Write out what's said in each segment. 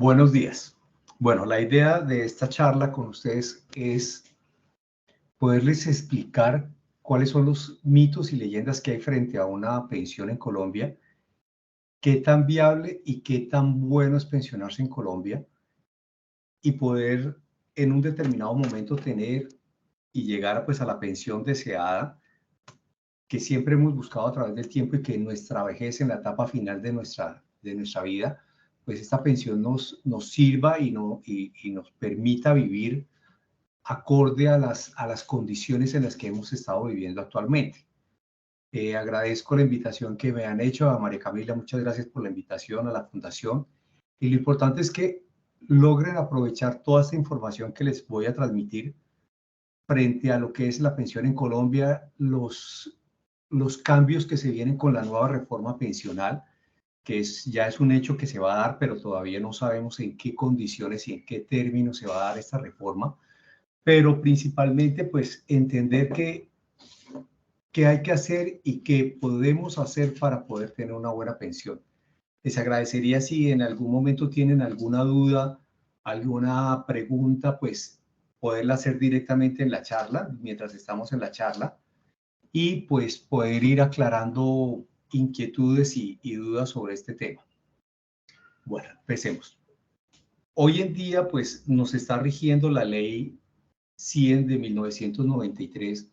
Buenos días. Bueno, la idea de esta charla con ustedes es poderles explicar cuáles son los mitos y leyendas que hay frente a una pensión en Colombia, qué tan viable y qué tan bueno es pensionarse en Colombia y poder en un determinado momento tener y llegar pues a la pensión deseada que siempre hemos buscado a través del tiempo y que en nuestra vejez, en la etapa final de nuestra vida, pues esta pensión nos sirva y nos permita vivir acorde a las condiciones en las que hemos estado viviendo actualmente. Agradezco la invitación que me han hecho a María Camila, muchas gracias por la invitación a la Fundación. Y lo importante es que logren aprovechar toda esta información que les voy a transmitir frente a lo que es la pensión en Colombia, los cambios que se vienen con la nueva reforma pensional, que ya es un hecho que se va a dar, pero todavía no sabemos en qué condiciones y en qué términos se va a dar esta reforma, pero principalmente pues entender qué hay que hacer y qué podemos hacer para poder tener una buena pensión. Les agradecería si en algún momento tienen alguna duda, alguna pregunta, pues poderla hacer directamente en la charla, mientras estamos en la charla, y pues poder ir aclarando inquietudes y dudas sobre este tema. Bueno, empecemos. Hoy en día, pues nos está rigiendo la ley 100 de 1993,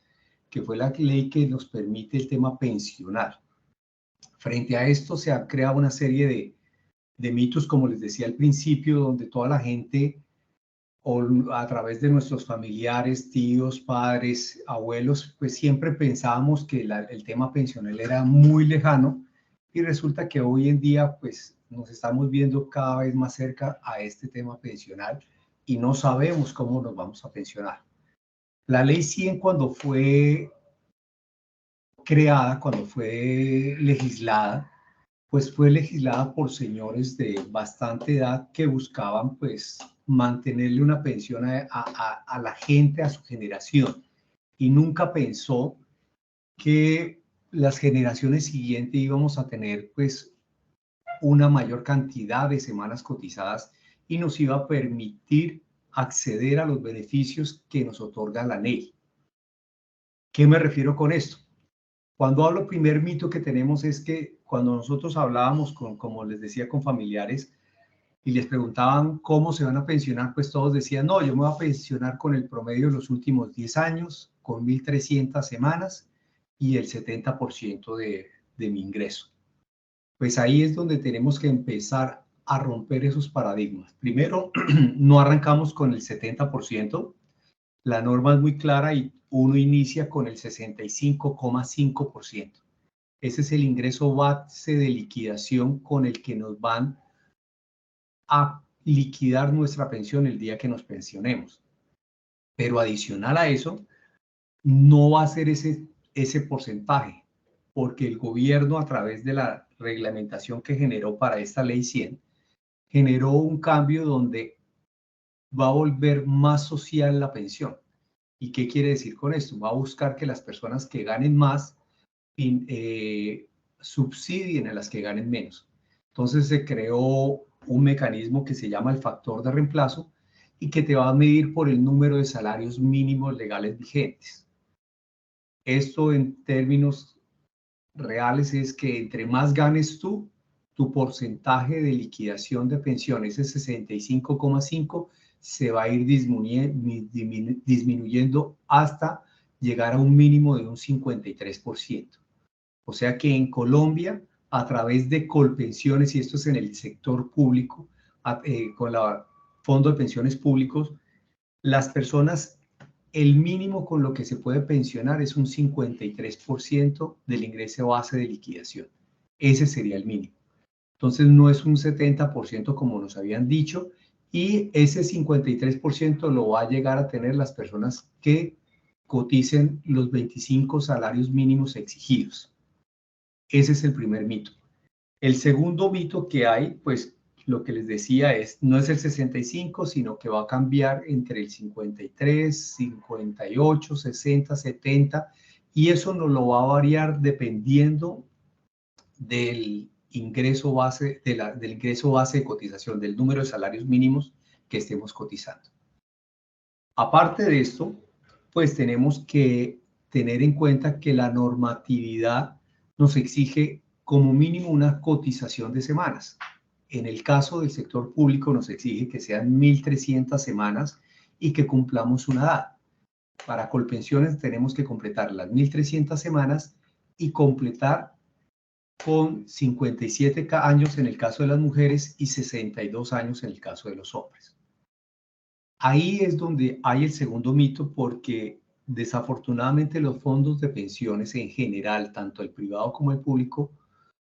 que fue la ley que nos permite el tema pensional. Frente a esto se ha creado una serie de mitos, como les decía al principio, donde toda la gente, o a través de nuestros familiares, tíos, padres, abuelos, pues siempre pensábamos que el tema pensional era muy lejano y resulta que hoy en día pues nos estamos viendo cada vez más cerca a este tema pensional y no sabemos cómo nos vamos a pensionar. La ley 100 cuando fue creada, cuando fue legislada, pues fue legislada por señores de bastante edad que buscaban pues mantenerle una pensión a la gente, a su generación, y nunca pensó que las generaciones siguientes íbamos a tener pues una mayor cantidad de semanas cotizadas y nos iba a permitir acceder a los beneficios que nos otorga la ley. ¿Qué me refiero con esto? Cuando hablo, el primer mito que tenemos es que cuando nosotros hablábamos como les decía, con familiares y les preguntaban cómo se van a pensionar, pues todos decían, no, yo me voy a pensionar con el promedio de los últimos 10 años, con 1.300 semanas y el 70% de mi ingreso. Pues ahí es donde tenemos que empezar a romper esos paradigmas. Primero, no arrancamos con el 70%. La norma es muy clara y uno inicia con el 65,5%. Ese es el ingreso base de liquidación con el que nos van a liquidar nuestra pensión el día que nos pensionemos. Pero adicional a eso, no va a ser ese porcentaje, porque el gobierno, a través de la reglamentación que generó para esta ley 100, generó un cambio donde va a volver más social la pensión. ¿Y qué quiere decir con esto? Va a buscar que las personas que ganen más subsidien a las que ganen menos. Entonces se creó un mecanismo que se llama el factor de reemplazo y que te va a medir por el número de salarios mínimos legales vigentes. Esto en términos reales es que entre más ganes tú, tu porcentaje de liquidación de pensiones, ese 65,5, se va a ir disminuyendo hasta llegar a un mínimo de un 53%. O sea que en Colombia, a través de Colpensiones, y esto es en el sector público, con el Fondo de Pensiones Públicos, las personas, el mínimo con lo que se puede pensionar es un 53% del ingreso base de liquidación. Ese sería el mínimo. Entonces no es un 70% como nos habían dicho, y ese 53% lo va a llegar a tener las personas que coticen los 25 salarios mínimos exigidos. Ese es el primer mito. El segundo mito que hay, pues lo que les decía es, no es el 65, sino que va a cambiar entre el 53, 58, 60, 70, y eso nos lo va a variar dependiendo del ingreso base, del ingreso base de cotización, del número de salarios mínimos que estemos cotizando. Aparte de esto, pues tenemos que tener en cuenta que la normatividad nos exige como mínimo una cotización de semanas. En el caso del sector público nos exige que sean 1.300 semanas y que cumplamos una edad. Para Colpensiones tenemos que completar las 1.300 semanas y completar con 57 años en el caso de las mujeres y 62 años en el caso de los hombres. Ahí es donde hay el segundo mito, porque desafortunadamente los fondos de pensiones en general, tanto el privado como el público,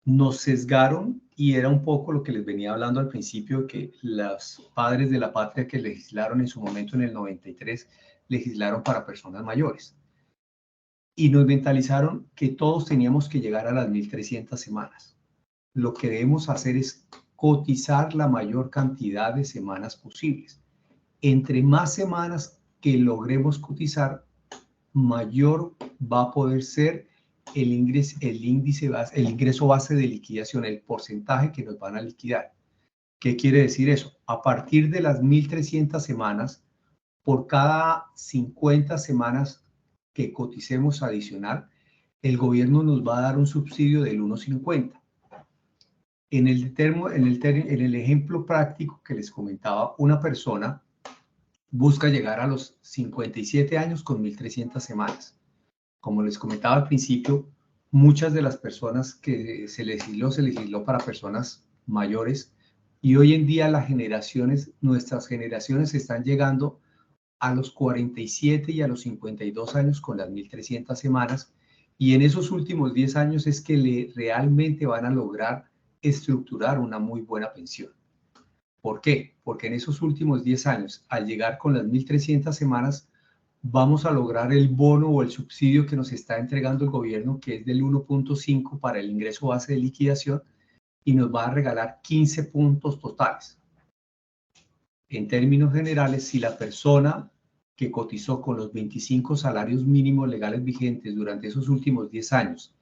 nos sesgaron, y era un poco lo que les venía hablando al principio, que los padres de la patria que legislaron en su momento en el 93, legislaron para personas mayores. Y nos mentalizaron que todos teníamos que llegar a las 1.300 semanas. Lo que debemos hacer es cotizar la mayor cantidad de semanas posibles. Entre más semanas que logremos cotizar, mayor va a poder ser el ingreso base de liquidación, el porcentaje que nos van a liquidar. ¿Qué quiere decir eso? A partir de las 1.300 semanas, por cada 50 semanas que coticemos adicional, el gobierno nos va a dar un subsidio del 1.50. En el ejemplo práctico que les comentaba, una persona busca llegar a los 57 años con 1.300 semanas. Como les comentaba al principio, muchas de las personas que se legisló para personas mayores, y hoy en día nuestras generaciones están llegando a los 47 y a los 52 años con las 1.300 semanas, y en esos últimos 10 años es que realmente van a lograr estructurar una muy buena pensión. ¿Por qué? Porque en esos últimos 10 años, al llegar con las 1.300 semanas, vamos a lograr el bono o el subsidio que nos está entregando el gobierno, que es del 1.5 para el ingreso base de liquidación, y nos va a regalar 15 puntos totales. En términos generales, si la persona que cotizó con los 25 salarios mínimos legales vigentes durante esos últimos 10 años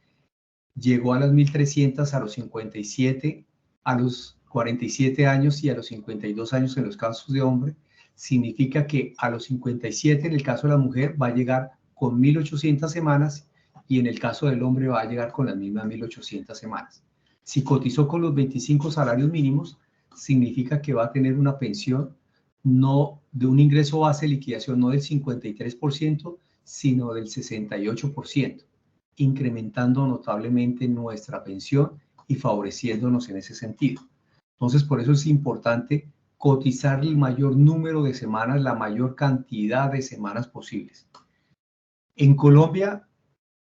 llegó a las 1.300 a los 57, a los 47 años y a los 52 años en los casos de hombre, significa que a los 57 en el caso de la mujer va a llegar con 1.800 semanas, y en el caso del hombre va a llegar con las mismas 1.800 semanas. Si cotizó con los 25 salarios mínimos, significa que va a tener una pensión no de un ingreso base de liquidación, no del 53%, sino del 68%, incrementando notablemente nuestra pensión y favoreciéndonos en ese sentido. Entonces, por eso es importante cotizar el mayor número de semanas, la mayor cantidad de semanas posibles. En Colombia,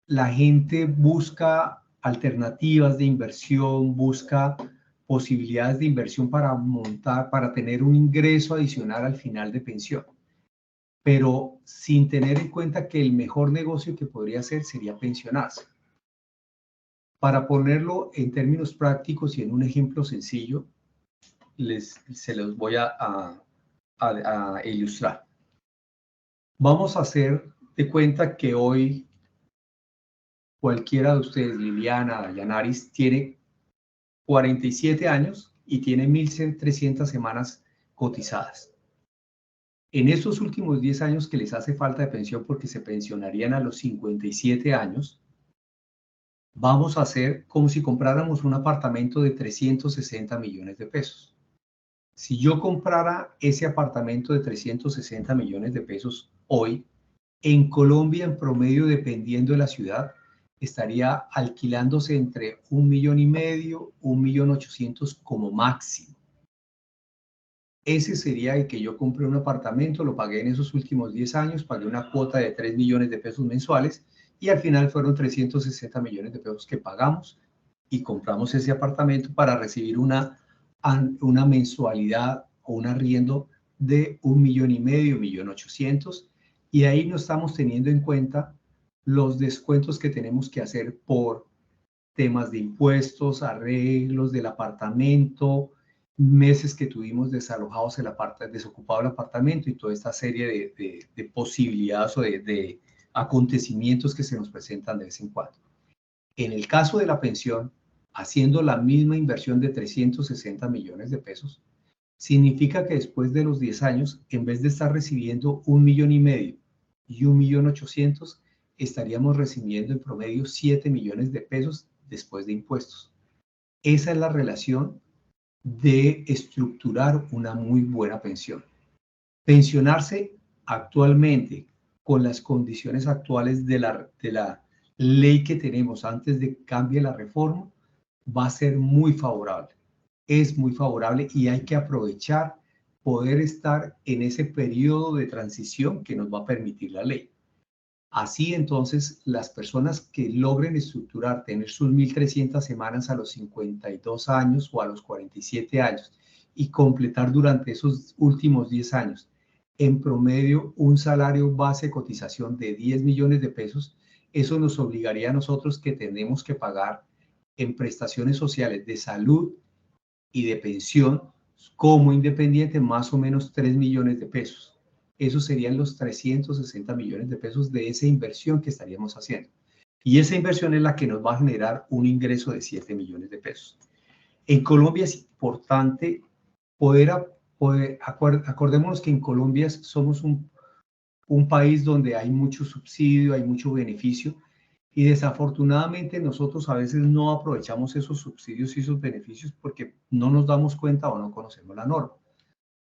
la gente busca alternativas de inversión, busca posibilidades de inversión para tener un ingreso adicional al final de pensión, pero sin tener en cuenta que el mejor negocio que podría hacer sería pensionarse. Para ponerlo en términos prácticos y en un ejemplo sencillo, se los voy a ilustrar. Vamos a hacer de cuenta que hoy cualquiera de ustedes, Liliana, Dayanaris, tiene 47 años y tiene 1.300 semanas cotizadas. En estos últimos 10 años que les hace falta de pensión, porque se pensionarían a los 57 años, vamos a hacer como si compráramos un apartamento de 360 millones de pesos. Si yo comprara ese apartamento de 360 millones de pesos hoy, en Colombia, en promedio, dependiendo de la ciudad, estaría alquilándose entre 1,5 millones, 1.800.000 como máximo. Ese sería el que yo compré un apartamento, lo pagué en esos últimos 10 años, pagué una cuota de 3 millones de pesos mensuales, y al final fueron 360 millones de pesos que pagamos y compramos ese apartamento para recibir una mensualidad o un arriendo de 1,5 millones, 1.800.000, y ahí no estamos teniendo en cuenta los descuentos que tenemos que hacer por temas de impuestos, arreglos del apartamento, meses que tuvimos desocupado el apartamento, y toda esta serie de posibilidades o de acontecimientos que se nos presentan de vez en cuando. En el caso de la pensión, haciendo la misma inversión de 360 millones de pesos, significa que después de los 10 años, en vez de estar recibiendo 1,5 millones y 1,8 millones, estaríamos recibiendo en promedio 7 millones de pesos después de impuestos. Esa es la relación de estructurar una muy buena pensión. Pensionarse actualmente con las condiciones actuales de la ley que tenemos antes de que cambie la reforma va a ser muy favorable. Es muy favorable y hay que aprovechar poder estar en ese periodo de transición que nos va a permitir la ley. Así entonces, las personas que logren estructurar, tener sus 1.300 semanas a los 52 años o a los 47 años y completar durante esos últimos 10 años en promedio un salario base de cotización de 10 millones de pesos, eso nos obligaría a nosotros que tenemos que pagar en prestaciones sociales de salud y de pensión como independiente más o menos 3 millones de pesos. Esos serían los 360 millones de pesos de esa inversión que estaríamos haciendo. Y esa inversión es la que nos va a generar un ingreso de 7 millones de pesos. En Colombia es importante acordémonos que en Colombia somos un país donde hay mucho subsidio, hay mucho beneficio, y desafortunadamente nosotros a veces no aprovechamos esos subsidios y esos beneficios porque no nos damos cuenta o no conocemos la norma.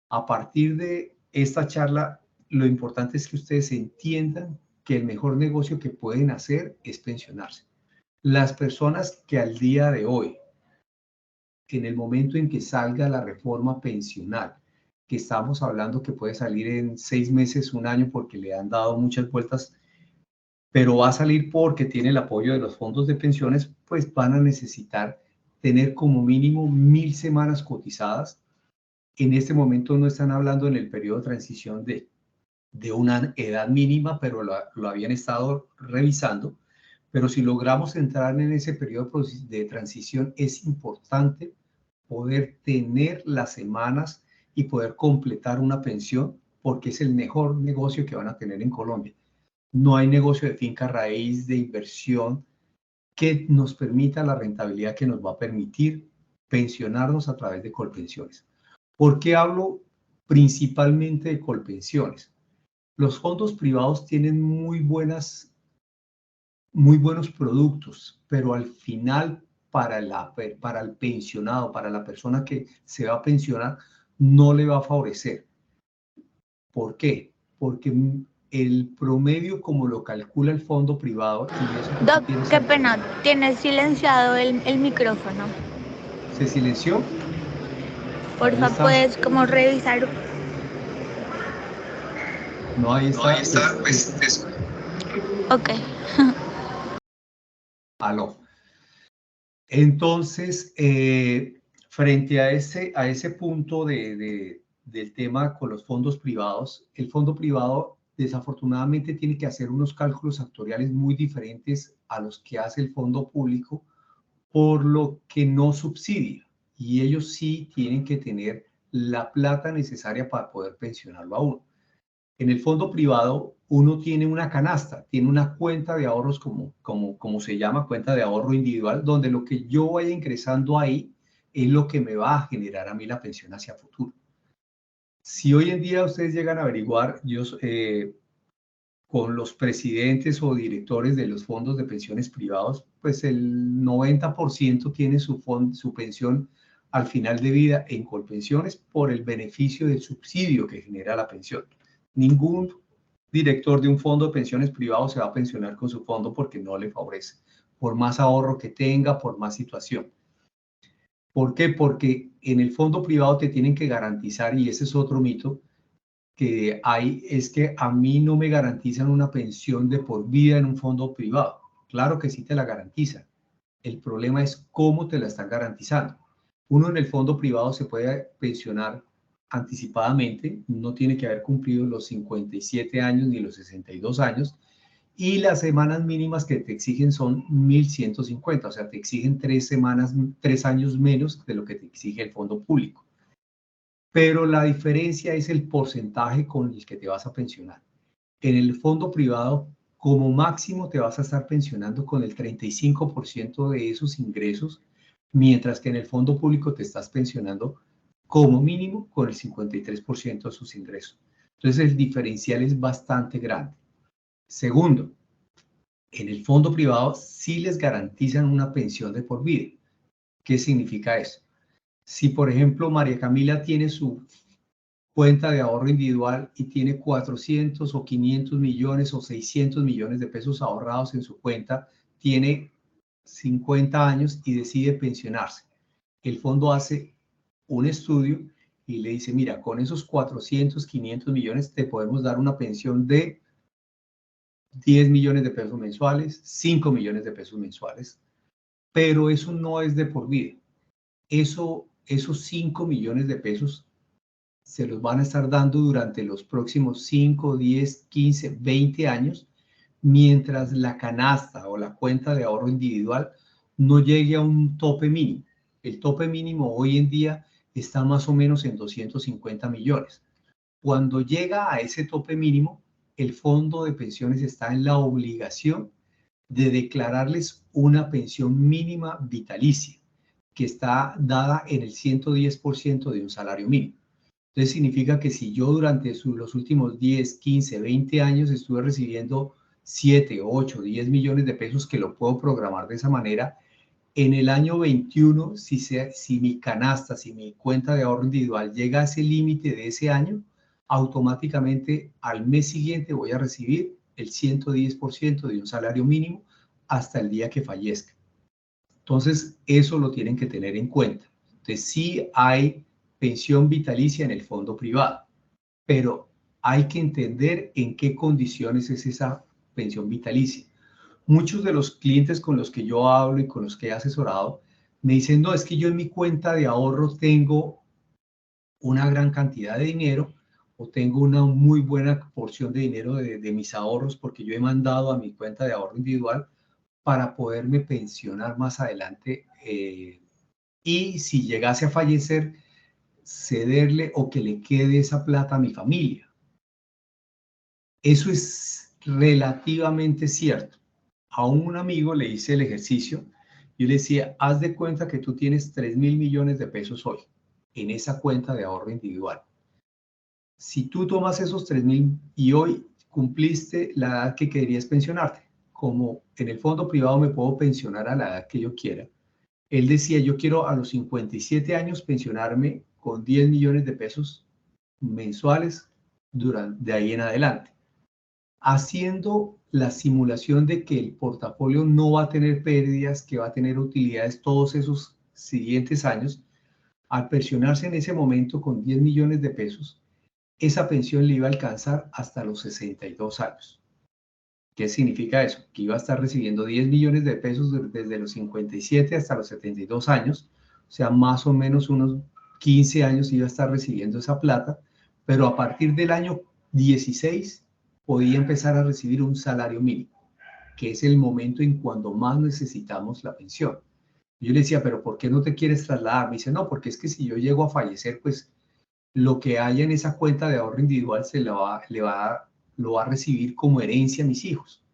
A partir de esta charla, lo importante es que ustedes entiendan que el mejor negocio que pueden hacer es pensionarse. Las personas que al día de hoy, en el momento en que salga la reforma pensional, que estamos hablando que puede salir en 6 meses, 1 año, porque le han dado muchas vueltas, pero va a salir porque tiene el apoyo de los fondos de pensiones, pues van a necesitar tener como mínimo 1.000 semanas cotizadas. En este momento no están hablando en el periodo de transición de una edad mínima, pero lo habían estado revisando. Pero si logramos entrar en ese periodo de transición, es importante poder tener las semanas y poder completar una pensión, porque es el mejor negocio que van a tener en Colombia. No hay negocio de finca raíz, de inversión, que nos permita la rentabilidad que nos va a permitir pensionarnos a través de Colpensiones. ¿Por qué hablo principalmente de Colpensiones? Los fondos privados tienen muy buenos productos, pero al final para el pensionado, para la persona que se va a pensionar, no le va a favorecer. ¿Por qué? Porque el promedio como lo calcula el fondo privado... Doc, qué pena, tienes silenciado el micrófono. ¿Se silenció? Porfa, puedes como revisar. No, ahí está. Ok. Aló. Entonces, frente a ese punto del tema con los fondos privados, el fondo privado desafortunadamente tiene que hacer unos cálculos actuariales muy diferentes a los que hace el fondo público, por lo que no subsidia. Y ellos sí tienen que tener la plata necesaria para poder pensionarlo a uno. En el fondo privado, uno tiene una canasta, tiene una cuenta de ahorros como se llama, cuenta de ahorro individual, donde lo que yo vaya ingresando ahí es lo que me va a generar a mí la pensión hacia futuro. Si hoy en día ustedes llegan a averiguar, con los presidentes o directores de los fondos de pensiones privados, pues el 90% tiene su pensión al final de vida en Colpensiones por el beneficio del subsidio que genera la pensión. Ningún director de un fondo de pensiones privado se va a pensionar con su fondo porque no le favorece, por más ahorro que tenga, por más situación. ¿Por qué? Porque en el fondo privado te tienen que garantizar, y ese es otro mito que hay, es que a mí no me garantizan una pensión de por vida en un fondo privado. Claro que sí te la garantizan. El problema es cómo te la están garantizando. Uno en el fondo privado se puede pensionar anticipadamente, no tiene que haber cumplido los 57 años ni los 62 años, y las semanas mínimas que te exigen son 1.150, o sea, te exigen 3 años menos de lo que te exige el fondo público. Pero la diferencia es el porcentaje con el que te vas a pensionar. En el fondo privado, como máximo te vas a estar pensionando con el 35% de esos ingresos, mientras que en el fondo público te estás pensionando como mínimo con el 53% de sus ingresos. Entonces el diferencial es bastante grande. Segundo, en el fondo privado sí les garantizan una pensión de por vida. ¿Qué significa eso? Si, por ejemplo, María Camila tiene su cuenta de ahorro individual y tiene 400 o 500 millones o 600 millones de pesos ahorrados en su cuenta, tiene 50 años y decide pensionarse. El fondo hace un estudio y le dice, mira, con esos 400, 500 millones te podemos dar una pensión de 10 millones de pesos mensuales, 5 millones de pesos mensuales, pero eso no es de por vida. Esos 5 millones de pesos se los van a estar dando durante los próximos 5, 10, 15, 20 años, mientras la canasta o la cuenta de ahorro individual no llegue a un tope mínimo. El tope mínimo hoy en día está más o menos en 250 millones. Cuando llega a ese tope mínimo, el fondo de pensiones está en la obligación de declararles una pensión mínima vitalicia, que está dada en el 110% de un salario mínimo. Entonces significa que si yo durante los últimos 10, 15, 20 años estuve recibiendo 7, 8, 10 millones de pesos, que lo puedo programar de esa manera, en el año 21, si mi canasta, si mi cuenta de ahorro individual llega a ese límite de ese año, automáticamente al mes siguiente voy a recibir el 110% de un salario mínimo hasta el día que fallezca. Entonces, eso lo tienen que tener en cuenta. Entonces, sí hay pensión vitalicia en el fondo privado, pero hay que entender en qué condiciones es esa pensión vitalicia. Muchos de los clientes con los que yo hablo y con los que he asesorado me dicen, no, es que yo en mi cuenta de ahorro tengo una gran cantidad de dinero o tengo una muy buena porción de dinero de mis ahorros porque yo he mandado a mi cuenta de ahorro individual para poderme pensionar más adelante y si llegase a fallecer, cederle o que le quede esa plata a mi familia. Eso es relativamente cierto. A un amigo le hice el ejercicio, yo le decía, haz de cuenta que tú tienes 3.000 millones de pesos hoy en esa cuenta de ahorro individual. Si tú tomas esos 3.000 y hoy cumpliste la edad que querías pensionarte, como en el fondo privado me puedo pensionar a la edad que yo quiera, él decía, yo quiero a los 57 años pensionarme con 10 millones de pesos mensuales de ahí en adelante, haciendo la simulación de que el portafolio no va a tener pérdidas, que va a tener utilidades todos esos siguientes años. Al pensionarse en ese momento con 10 millones de pesos, esa pensión le iba a alcanzar hasta los 62 años. ¿Qué significa eso? Que iba a estar recibiendo 10 millones de pesos desde los 57 hasta los 72 años, o sea, más o menos unos 15 años iba a estar recibiendo esa plata, pero a partir del año 16 podía empezar a recibir un salario mínimo, que es el momento en cuando más necesitamos la pensión. Yo le decía, pero ¿por qué no te quieres trasladar? Me dice, no, porque es que si yo llego a fallecer, pues lo que haya en esa cuenta de ahorro individual lo va a recibir como herencia a mis hijos.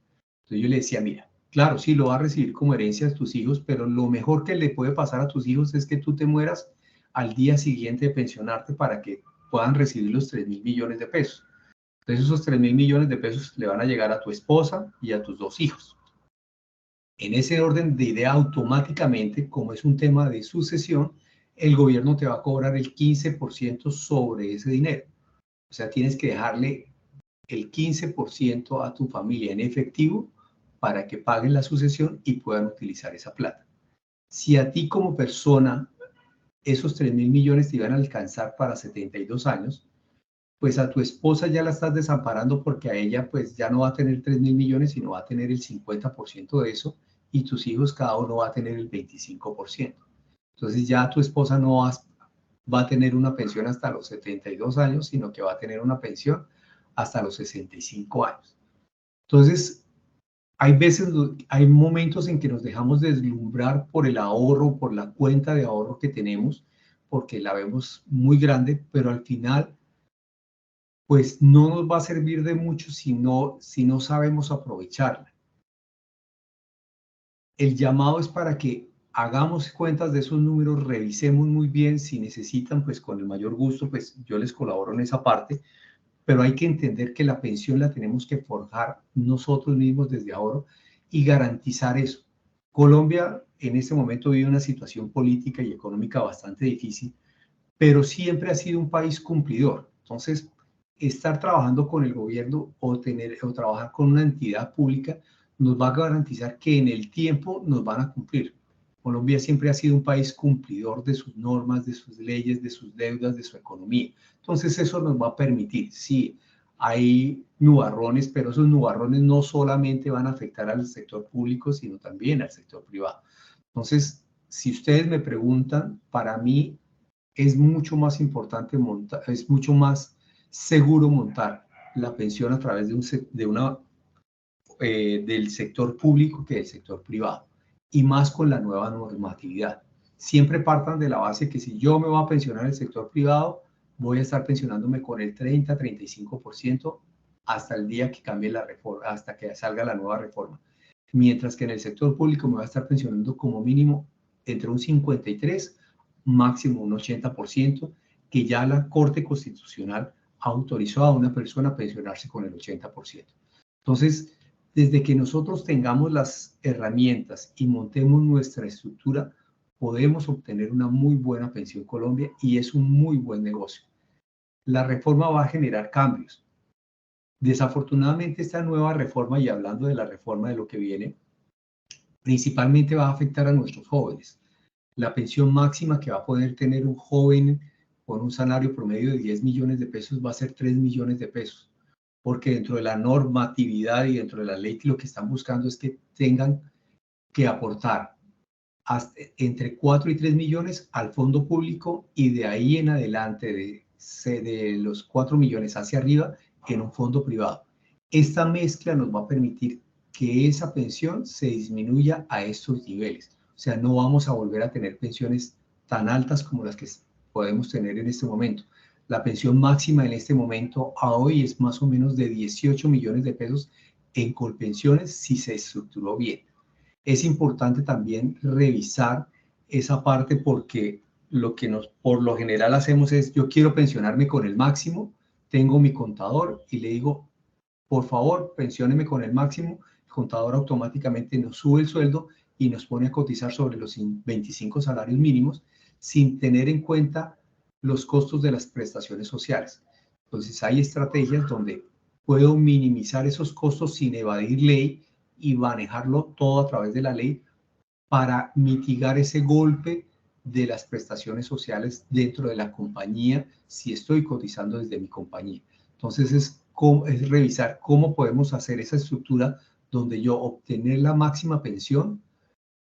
Entonces yo le decía, mira, claro, sí, lo va a recibir como herencia a tus hijos, pero lo mejor que le puede pasar a tus hijos es que tú te mueras al día siguiente de pensionarte para que puedan recibir los 3.000 millones de pesos. Entonces esos 3.000 millones de pesos le van a llegar a tu esposa y a tus 2 hijos. En ese orden de idea, automáticamente, como es un tema de sucesión, el gobierno te va a cobrar el 15% sobre ese dinero. O sea, tienes que dejarle el 15% a tu familia en efectivo para que paguen la sucesión y puedan utilizar esa plata. Si a ti como persona esos 3.000 millones te iban a alcanzar para 72 años, pues a tu esposa ya la estás desamparando porque a ella pues ya no va a tener 3.000 millones, sino va a tener el 50% de eso y tus hijos cada uno va a tener el 25%. Entonces ya tu esposa no va a tener una pensión hasta los 72 años, sino que va a tener una pensión hasta los 65 años. Entonces, hay momentos en que nos dejamos deslumbrar por el ahorro, por la cuenta de ahorro que tenemos, porque la vemos muy grande, pero al final pues no nos va a servir de mucho si no sabemos aprovecharla. El llamado es para que hagamos cuentas de esos números, revisemos muy bien, si necesitan, pues con el mayor gusto, pues yo les colaboro en esa parte, pero hay que entender que la pensión la tenemos que forjar nosotros mismos desde ahora y garantizar eso. Colombia en este momento vive una situación política y económica bastante difícil, pero siempre ha sido un país cumplidor. Entonces, estar trabajando con el gobierno o trabajar con una entidad pública nos va a garantizar que en el tiempo nos van a cumplir. Colombia siempre ha sido un país cumplidor de sus normas, de sus leyes, de sus deudas, de su economía. Entonces eso nos va a permitir, sí, hay nubarrones, pero esos nubarrones no solamente van a afectar al sector público, sino también al sector privado. Entonces, si ustedes me preguntan, para mí es mucho más importante montar, es mucho más seguro montar la pensión a través del sector público que del sector privado, y más con la nueva normatividad. Siempre partan de la base que si yo me voy a pensionar en el sector privado, voy a estar pensionándome con el 30-35% hasta el día que cambie la reforma, hasta que salga la nueva reforma. Mientras que en el sector público me voy a estar pensionando como mínimo entre un 53, máximo un 80%, que ya la Corte Constitucional autorizó a una persona a pensionarse con el 80%. Entonces, desde que nosotros tengamos las herramientas y montemos nuestra estructura, podemos obtener una muy buena pensión Colombia y es un muy buen negocio. La reforma va a generar cambios. Desafortunadamente, esta nueva reforma, y hablando de la reforma de lo que viene, principalmente va a afectar a nuestros jóvenes. La pensión máxima que va a poder tener un joven con un salario promedio de 10 millones de pesos va a ser 3 millones de pesos, porque dentro de la normatividad y dentro de la ley lo que están buscando es que tengan que aportar entre 4 y 3 millones al fondo público y de ahí en adelante, de los 4 millones hacia arriba, en un fondo privado. Esta mezcla nos va a permitir que esa pensión se disminuya a estos niveles. O sea, no vamos a volver a tener pensiones tan altas como las que podemos tener en este momento. La pensión máxima en este momento a hoy es más o menos de 18 millones de pesos en Colpensiones si se estructuró bien. Es importante también revisar esa parte porque lo que por lo general hacemos es, yo quiero pensionarme con el máximo, tengo mi contador y le digo, por favor, pensióneme con el máximo. El contador automáticamente nos sube el sueldo y nos pone a cotizar sobre los 25 salarios mínimos sin tener en cuenta los costos de las prestaciones sociales. Entonces hay estrategias donde puedo minimizar esos costos sin evadir ley y manejarlo todo a través de la ley para mitigar ese golpe de las prestaciones sociales dentro de la compañía si estoy cotizando desde mi compañía. Entonces es revisar cómo podemos hacer esa estructura donde yo obtener la máxima pensión,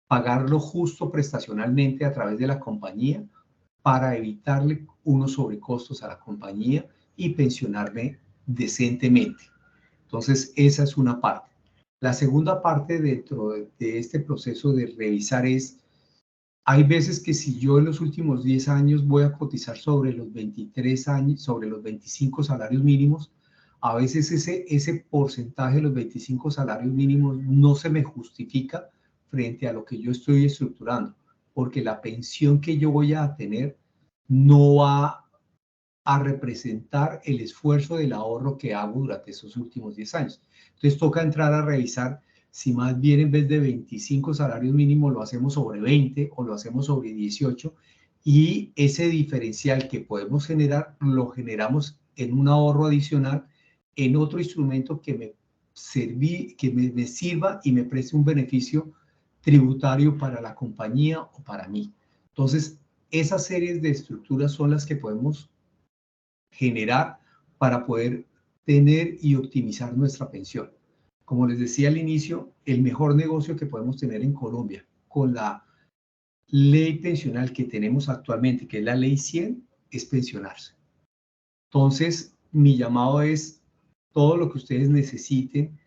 pagarlo justo prestacionalmente a través de la compañía para evitarle unos sobrecostos a la compañía y pensionarme decentemente. Entonces, esa es una parte. La segunda parte dentro de este proceso de revisar es, hay veces que si yo en los últimos 10 años voy a cotizar sobre los 23 años, sobre los 25 salarios mínimos, a veces ese porcentaje de los 25 salarios mínimos no se me justifica frente a lo que yo estoy estructurando, porque la pensión que yo voy a tener no va a representar el esfuerzo del ahorro que hago durante esos últimos 10 años. Entonces toca entrar a revisar si más bien en vez de 25 salarios mínimos lo hacemos sobre 20 o lo hacemos sobre 18 y ese diferencial que podemos generar lo generamos en un ahorro adicional en otro instrumento que me sirva y me preste un beneficio tributario para la compañía o para mí. Entonces, esas series de estructuras son las que podemos generar para poder tener y optimizar nuestra pensión. Como les decía al inicio, el mejor negocio que podemos tener en Colombia con la ley pensional que tenemos actualmente, que es la ley 100, es pensionarse. Entonces, mi llamado es todo lo que ustedes necesiten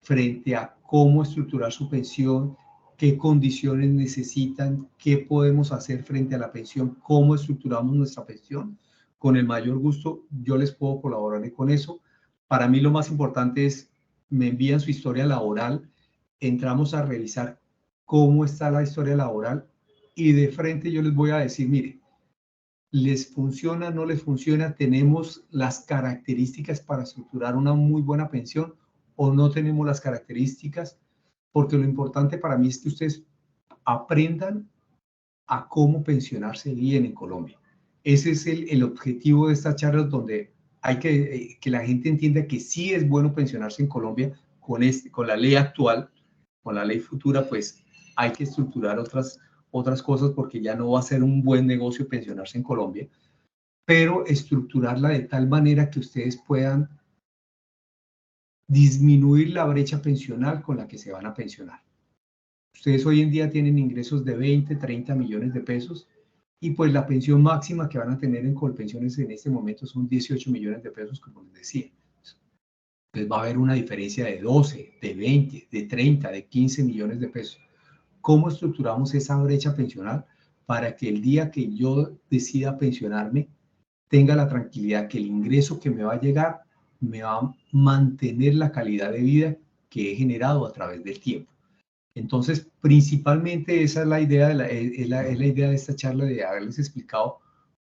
frente a cómo estructurar su pensión, qué condiciones necesitan, qué podemos hacer frente a la pensión, cómo estructuramos nuestra pensión. Con el mayor gusto yo les puedo colaborar con eso. Para mí lo más importante es, me envían su historia laboral, entramos a revisar cómo está la historia laboral y de frente yo les voy a decir, mire, ¿les funciona, no les funciona? ¿Tenemos las características para estructurar una muy buena pensión o no tenemos las características? Porque lo importante para mí es que ustedes aprendan a cómo pensionarse bien en Colombia. Ese es el objetivo de estas charlas, donde hay que la gente entienda que sí es bueno pensionarse en Colombia con la ley actual, con la ley futura, pues hay que estructurar otras cosas porque ya no va a ser un buen negocio pensionarse en Colombia, pero estructurarla de tal manera que ustedes puedan disminuir la brecha pensional con la que se van a pensionar. Ustedes hoy en día tienen ingresos de 20, 30 millones de pesos y pues la pensión máxima que van a tener en Colpensiones en este momento son 18 millones de pesos, como les decía. Entonces va a haber una diferencia de 12, de 20, de 30, de 15 millones de pesos. ¿Cómo estructuramos esa brecha pensional para que el día que yo decida pensionarme tenga la tranquilidad que el ingreso que me va a llegar me va a mantener la calidad de vida que he generado a través del tiempo? Entonces, principalmente esa es la idea es la idea de esta charla, de haberles explicado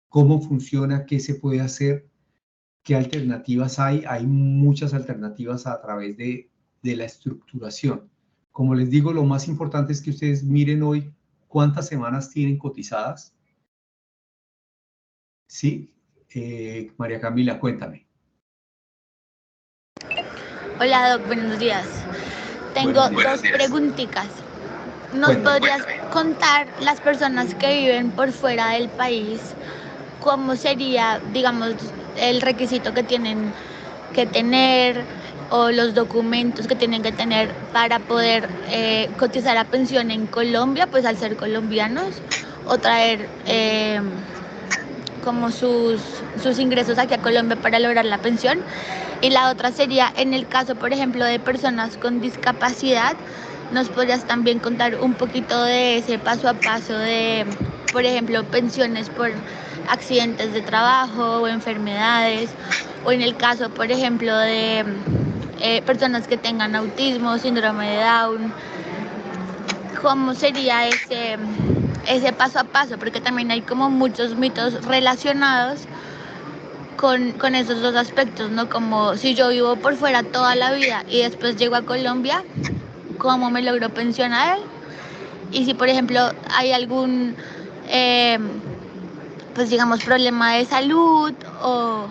cómo funciona, qué se puede hacer, qué alternativas hay. Hay muchas alternativas a través de la estructuración. Como les digo, lo más importante es que ustedes miren hoy cuántas semanas tienen cotizadas. Sí, María Camila, cuéntame. Hola, Doc, buenos días. Tengo dos preguntitas. ¿Nos podrías contar, las personas que viven por fuera del país, cómo sería, digamos, el requisito que tienen que tener o los documentos que tienen que tener para poder cotizar a pensión en Colombia, pues al ser colombianos, o traer como sus ingresos aquí a Colombia para lograr la pensión? Y la otra sería, en el caso, por ejemplo, de personas con discapacidad, ¿nos podrías también contar un poquito de ese paso a paso de, por ejemplo, pensiones por accidentes de trabajo o enfermedades? O en el caso, por ejemplo, de personas que tengan autismo, síndrome de Down, ¿cómo sería ese paso a paso? Porque también hay como muchos mitos relacionados con esos dos aspectos, ¿no? Como si yo vivo por fuera toda la vida y después llego a Colombia, ¿cómo me logro pensionar? Y si, por ejemplo, hay algún, pues digamos, problema de salud o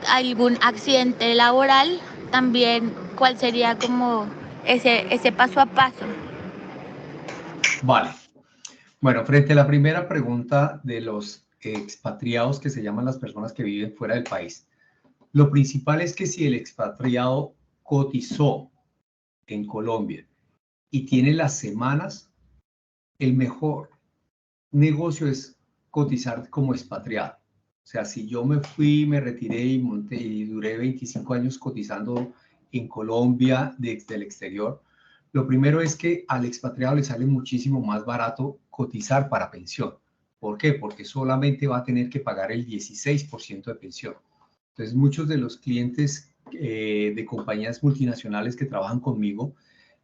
algún accidente laboral, también, ¿cuál sería como ese paso a paso? Vale. Bueno, frente a la primera pregunta de los expatriados, que se llaman las personas que viven fuera del país, lo principal es que si el expatriado cotizó en Colombia y tiene las semanas, el mejor negocio es cotizar como expatriado. O sea, si yo me fui, me retiré y monté y duré 25 años cotizando en Colombia desde el exterior, lo primero es que al expatriado le sale muchísimo más barato cotizar para pensión. ¿Por qué? Porque solamente va a tener que pagar el 16% de pensión. Entonces, muchos de los clientes de compañías multinacionales que trabajan conmigo,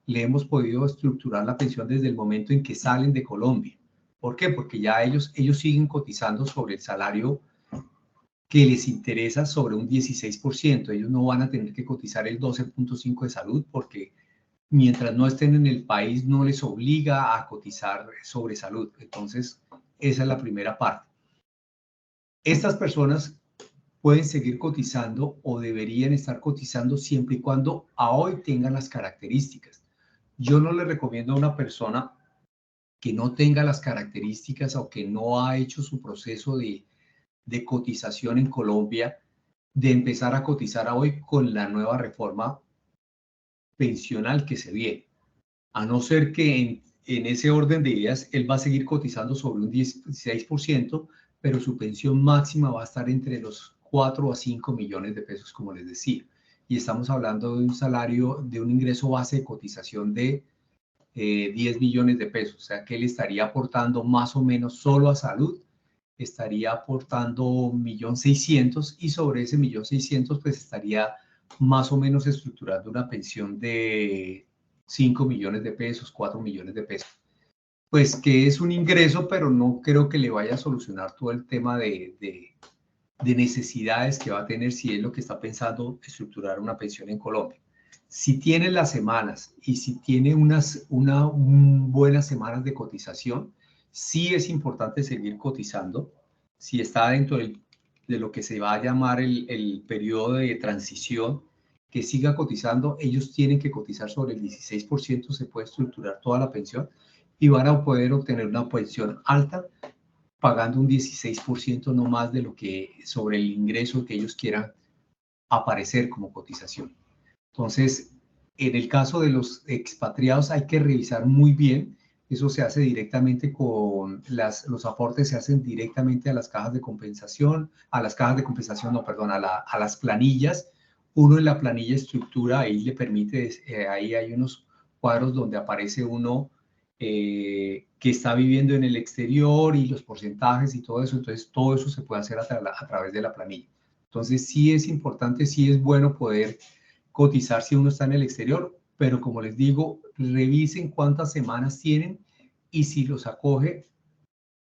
le hemos podido estructurar la pensión desde el momento en que salen de Colombia. ¿Por qué? Porque ya ellos siguen cotizando sobre el salario que les interesa, sobre un 16%. Ellos no van a tener que cotizar el 12.5% de salud, porque mientras no estén en el país no les obliga a cotizar sobre salud. Entonces, esa es la primera parte. Estas personas pueden seguir cotizando o deberían estar cotizando siempre y cuando a hoy tengan las características. Yo no le recomiendo a una persona que no tenga las características o que no ha hecho su proceso de cotización en Colombia, de empezar a cotizar a hoy con la nueva reforma pensional que se viene. A no ser que en ese orden de ideas él va a seguir cotizando sobre un 16%, pero su pensión máxima va a estar entre los 4 a 5 millones de pesos, como les decía. Y estamos hablando de un salario, de un ingreso base de cotización de 10 millones de pesos. O sea que él estaría aportando más o menos solo a salud, estaría aportando 1.600.000, y sobre ese 1.600.000 pues estaría más o menos estructurando una pensión de 5 millones de pesos, 4 millones de pesos. Pues que es un ingreso, pero no creo que le vaya a solucionar todo el tema de necesidades que va a tener si es lo que está pensando estructurar una pensión en Colombia. Si tiene las semanas y si tiene unas buenas semanas de cotización, sí es importante seguir cotizando. Si está dentro de lo que se va a llamar el periodo de transición, que siga cotizando. Ellos tienen que cotizar sobre el 16%, se puede estructurar toda la pensión y van a poder obtener una pensión alta pagando un 16% no más de lo que sobre el ingreso que ellos quieran aparecer como cotización. Entonces, en el caso de los expatriados hay que revisar muy bien. Eso se hace directamente con los aportes se hacen directamente a las cajas de compensación, a las planillas. Uno en la planilla estructura, ahí le permite, ahí hay unos cuadros donde aparece uno que está viviendo en el exterior y los porcentajes y todo eso. Entonces, todo eso se puede hacer a través de la planilla. Entonces, sí es importante, sí es bueno poder cotizar si uno está en el exterior, pero como les digo, revisen cuántas semanas tienen y si los acoge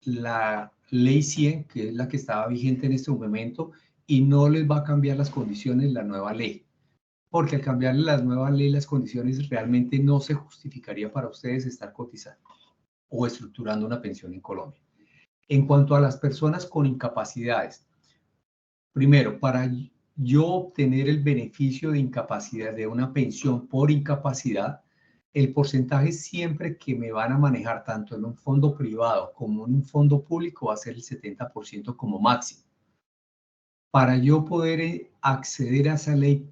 la ley 100, que es la que estaba vigente en este momento, y no les va a cambiar las condiciones la nueva ley. Porque al cambiarle las nuevas leyes, las condiciones realmente no se justificaría para ustedes estar cotizando o estructurando una pensión en Colombia. En cuanto a las personas con incapacidades, primero, para yo obtener el beneficio de incapacidad de una pensión por incapacidad, el porcentaje siempre que me van a manejar tanto en un fondo privado como en un fondo público va a ser el 70% como máximo. Para yo poder acceder a esa ley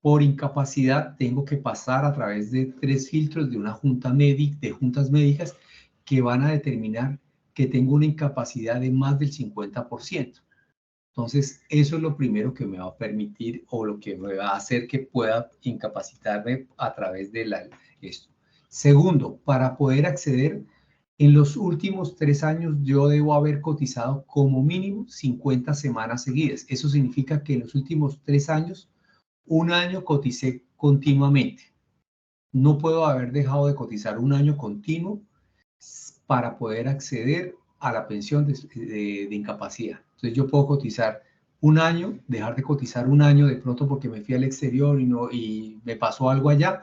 por incapacidad, tengo que pasar a través de 3 filtros de una juntas médicas que van a determinar que tengo una incapacidad de más del 50%. Entonces, eso es lo primero que me va a permitir o lo que me va a hacer que pueda incapacitarme a través de esto. Segundo, para poder acceder, en los últimos 3 años yo debo haber cotizado como mínimo 50 semanas seguidas. Eso significa que en los últimos 3 años, un año coticé continuamente. No puedo haber dejado de cotizar un año continuo para poder acceder a la pensión de incapacidad. Entonces yo puedo cotizar un año, dejar de cotizar un año de pronto porque me fui al exterior y me pasó algo allá,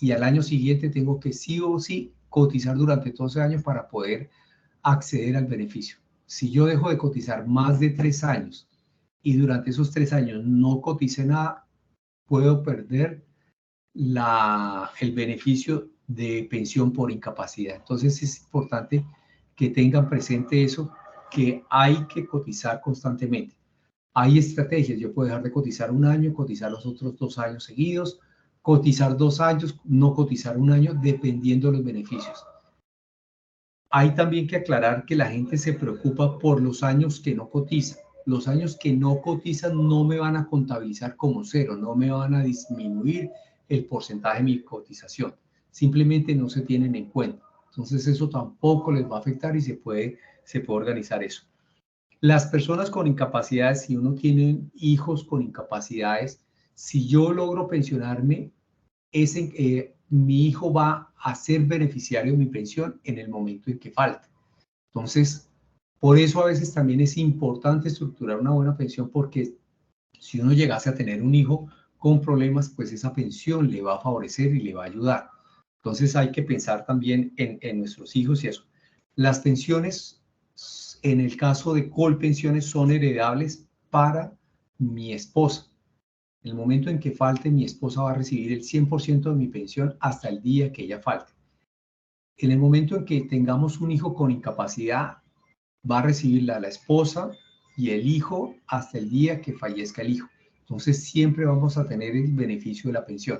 y al año siguiente tengo que sí o sí cotizar durante todos esos años para poder acceder al beneficio. Si yo dejo de cotizar más de 3 años y durante esos 3 años no cotice nada, puedo perder el beneficio de pensión por incapacidad. Entonces es importante que tengan presente eso, que hay que cotizar constantemente. Hay estrategias, yo puedo dejar de cotizar un año, cotizar los otros 2 años seguidos, cotizar 2 años, no cotizar un año, dependiendo de los beneficios. Hay también que aclarar que la gente se preocupa por los años que no cotizan. Los años que no cotizan no me van a contabilizar como cero, no me van a disminuir el porcentaje de mi cotización. Simplemente no se tienen en cuenta. Entonces eso tampoco les va a afectar y se puede organizar eso. Las personas con incapacidades, si uno tiene hijos con incapacidades, si yo logro pensionarme, mi hijo va a ser beneficiario de mi pensión en el momento en que falte. Entonces, por eso a veces también es importante estructurar una buena pensión, porque si uno llegase a tener un hijo con problemas, pues esa pensión le va a favorecer y le va a ayudar. Entonces hay que pensar también en nuestros hijos y eso. Las pensiones, en el caso de colpensiones, son heredables para mi esposa. En el momento en que falte, mi esposa va a recibir el 100% de mi pensión hasta el día que ella falte. En el momento en que tengamos un hijo con incapacidad, va a recibirla la esposa y el hijo hasta el día que fallezca el hijo. Entonces siempre vamos a tener el beneficio de la pensión.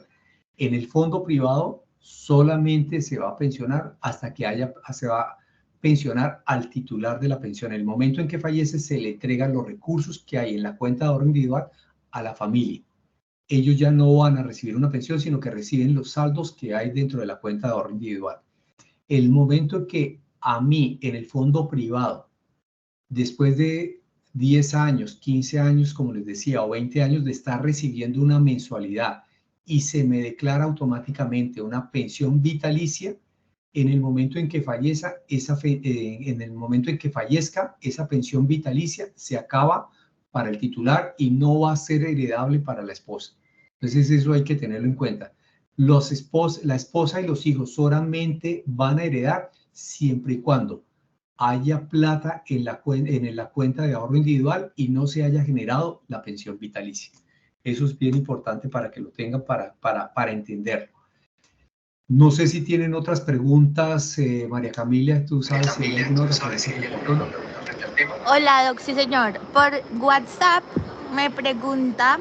En el fondo privado solamente se va a pensionar hasta que se va a pensionar al titular de la pensión. En el momento en que fallece se le entregan los recursos que hay en la cuenta de ahorro individual a la familia. Ellos ya no van a recibir una pensión, sino que reciben los saldos que hay dentro de la cuenta de ahorro individual. El momento en que a mí, en el fondo privado, después de 10 años, 15 años, como les decía, o 20 años de estar recibiendo una mensualidad y se me declara automáticamente una pensión vitalicia en el momento en que fallezca, esa pensión vitalicia se acaba para el titular y no va a ser heredable para la esposa. Entonces eso hay que tenerlo en cuenta. La esposa y los hijos solamente van a heredar siempre y cuando haya plata en la cuenta de ahorro individual y no se haya generado la pensión vitalicia. Eso es bien importante para que lo tengan para entenderlo. No sé si tienen otras preguntas, María Camila, tú sabes si hay alguna otra pregunta. Hola, Doc, sí señor. Por WhatsApp me pregunta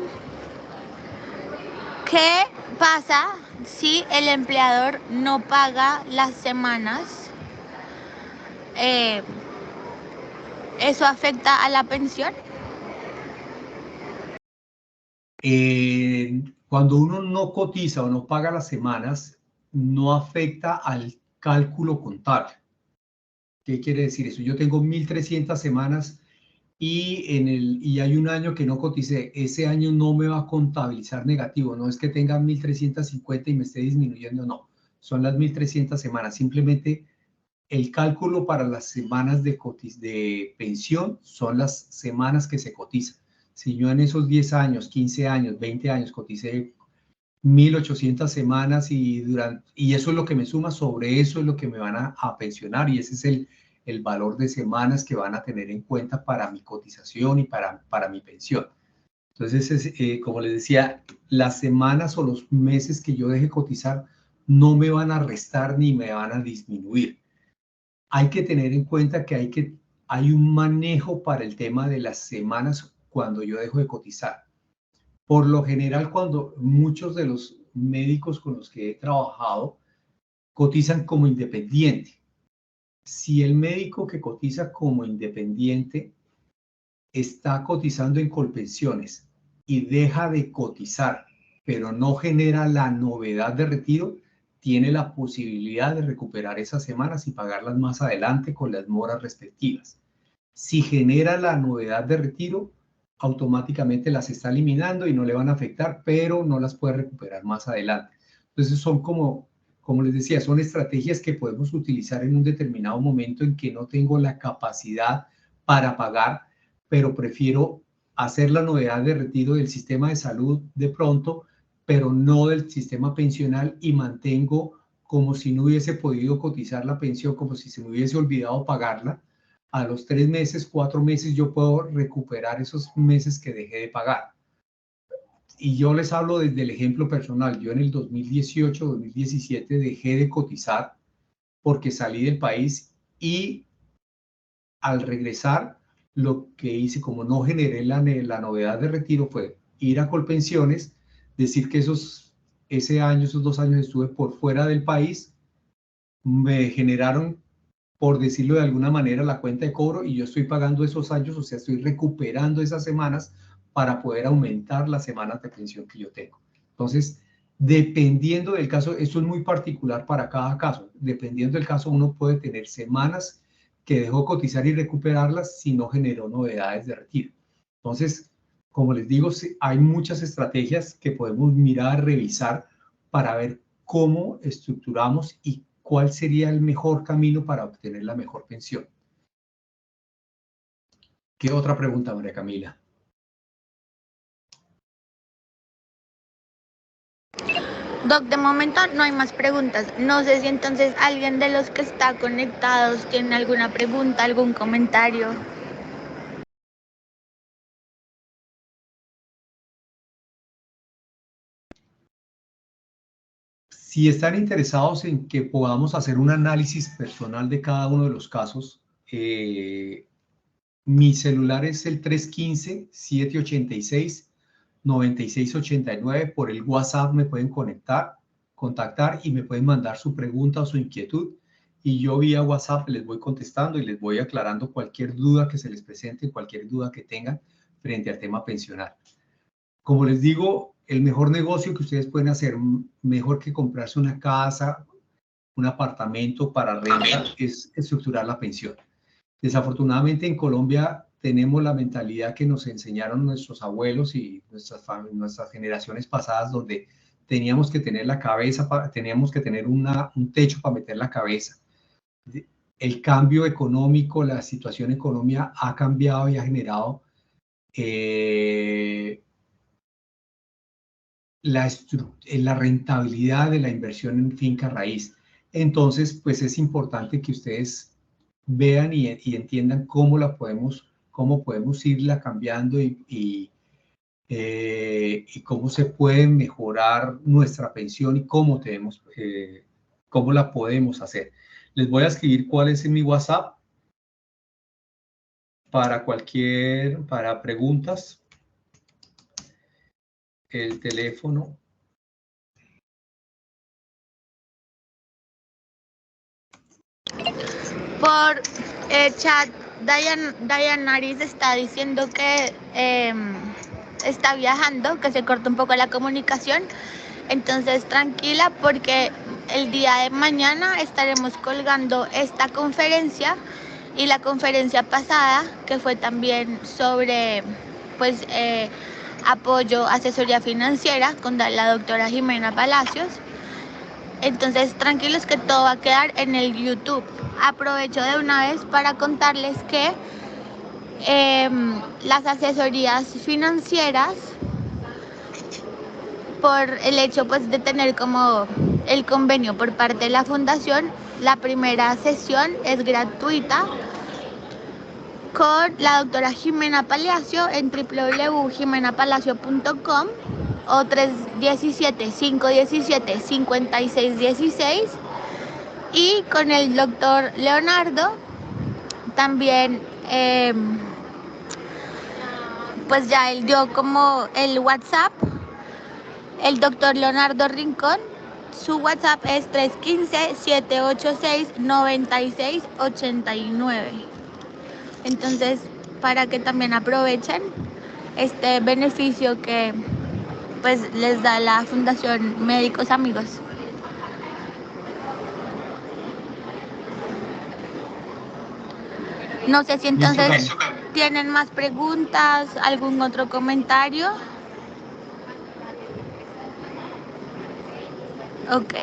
¿qué pasa si el empleador no paga las semanas? ¿Eso afecta a la pensión? Cuando uno no cotiza o no paga las semanas, no afecta al cálculo contable. ¿Qué quiere decir eso? Yo tengo 1.300 semanas y hay un año que no coticé. Ese año no me va a contabilizar negativo. No es que tenga 1.350 y me esté disminuyendo, no. Son las 1.300 semanas. Simplemente el cálculo para las semanas de pensión son las semanas que se cotizan. Si yo en esos 10 años, 15 años, 20 años coticé 1.800 semanas y eso es lo que me suma, sobre eso es lo que me van a pensionar y ese es el valor de semanas que van a tener en cuenta para mi cotización y para mi pensión. Entonces, como les decía, las semanas o los meses que yo deje cotizar no me van a restar ni me van a disminuir. Hay que tener en cuenta que hay un manejo para el tema de las semanas cuando yo dejo de cotizar. Por lo general, cuando muchos de los médicos con los que he trabajado cotizan como independiente. Si el médico que cotiza como independiente está cotizando en Colpensiones y deja de cotizar, pero no genera la novedad de retiro, tiene la posibilidad de recuperar esas semanas y pagarlas más adelante con las moras respectivas. Si genera la novedad de retiro, automáticamente las está eliminando y no le van a afectar, pero no las puede recuperar más adelante. Entonces son como les decía, son estrategias que podemos utilizar en un determinado momento en que no tengo la capacidad para pagar, pero prefiero hacer la novedad de retiro del sistema de salud de pronto, pero no del sistema pensional y mantengo como si no hubiese podido cotizar la pensión, como si se me hubiese olvidado pagarla. A los 3 meses, 4 meses, yo puedo recuperar esos meses que dejé de pagar. Y yo les hablo desde el ejemplo personal. Yo en el 2018, 2017 dejé de cotizar porque salí del país y al regresar lo que hice, como no generé la novedad de retiro, fue ir a Colpensiones, decir que ese año, esos 2 años estuve por fuera del país, me generaron, por decirlo de alguna manera, la cuenta de cobro y yo estoy pagando esos años, o sea, estoy recuperando esas semanas para poder aumentar las semanas de pensión que yo tengo. Entonces, dependiendo del caso, esto es muy particular para cada caso, dependiendo del caso uno puede tener semanas que dejó cotizar y recuperarlas si no generó novedades de retiro. Entonces, como les digo, hay muchas estrategias que podemos mirar, revisar para ver cómo estructuramos y cuál sería el mejor camino para obtener la mejor pensión. ¿Qué otra pregunta, María Camila? Doc, de momento no hay más preguntas. No sé si entonces alguien de los que está conectados tiene alguna pregunta, algún comentario. Si están interesados en que podamos hacer un análisis personal de cada uno de los casos, mi celular es el 315-786-9689. Por el WhatsApp me pueden contactar y me pueden mandar su pregunta o su inquietud. Y yo vía WhatsApp les voy contestando y les voy aclarando cualquier duda que se les presente, cualquier duda que tengan frente al tema pensional. Como les digo, el mejor negocio que ustedes pueden hacer, mejor que comprarse una casa, un apartamento para renta, es estructurar la pensión. Desafortunadamente en Colombia tenemos la mentalidad que nos enseñaron nuestros abuelos y nuestras generaciones pasadas, donde teníamos que tener la cabeza, teníamos que tener un techo para meter la cabeza. El cambio económico, la situación económica ha cambiado y ha generado la rentabilidad de la inversión en finca raíz. Entonces, pues es importante que ustedes vean y entiendan cómo podemos irla cambiando y cómo se puede mejorar nuestra pensión y cómo la podemos hacer. Les voy a escribir cuál es mi WhatsApp para preguntas. El teléfono. Por chat, Dayanaris está diciendo que está viajando, que se corta un poco la comunicación. Entonces, tranquila, porque el día de mañana estaremos colgando esta conferencia y la conferencia pasada, que fue también sobre pues apoyo, asesoría financiera con la doctora Jimena Palacios. Entonces, tranquilos que todo va a quedar en el YouTube. Aprovecho de una vez para contarles que las asesorías financieras, por el hecho pues de tener como el convenio por parte de la fundación, la primera sesión es gratuita con la doctora Jimena Palacio en www.jimenapalacio.com o 317-517-5616 y con el doctor Leonardo también pues ya él dio como el WhatsApp. El doctor Leonardo Rincón, su WhatsApp es 315-786-9689. Entonces, para que también aprovechen este beneficio que pues les da la Fundación Médicos Amigos. No sé si entonces tienen más preguntas, algún otro comentario. Ok.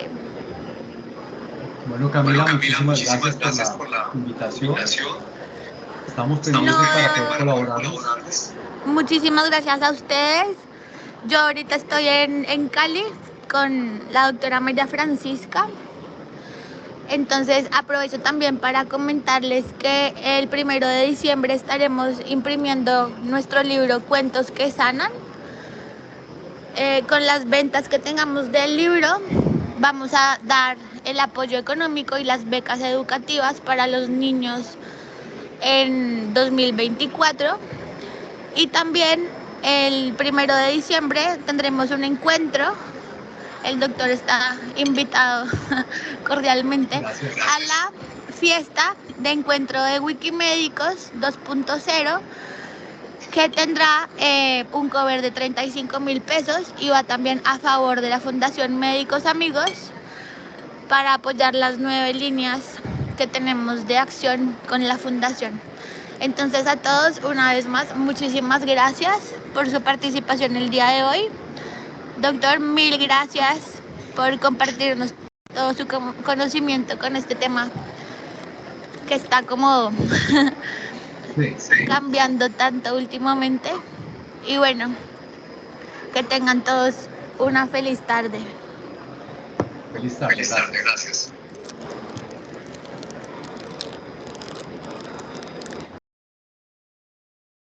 Bueno, Camila, muchísimas gracias por la invitación. Estamos pendientes para poder colaborarles. Muchísimas gracias a ustedes. Yo ahorita estoy en Cali con la doctora María Francisca. Entonces aprovecho también para comentarles que el 1 de diciembre estaremos imprimiendo nuestro libro Cuentos que Sanan. Con las ventas que tengamos del libro vamos a dar el apoyo económico y las becas educativas para los niños en 2024. Y también el 1 de diciembre tendremos un encuentro. El doctor está invitado cordialmente a la fiesta de encuentro de Wikimédicos 2.0, que tendrá un cover de 35,000 pesos y va también a favor de la Fundación Médicos Amigos para apoyar las 9 líneas que tenemos de acción con la Fundación. Entonces, a todos, una vez más, muchísimas gracias por su participación el día de hoy. Doctor, mil gracias por compartirnos todo su conocimiento con este tema que está como cambiando tanto últimamente. Y bueno, que tengan todos una feliz tarde. Feliz tarde, gracias.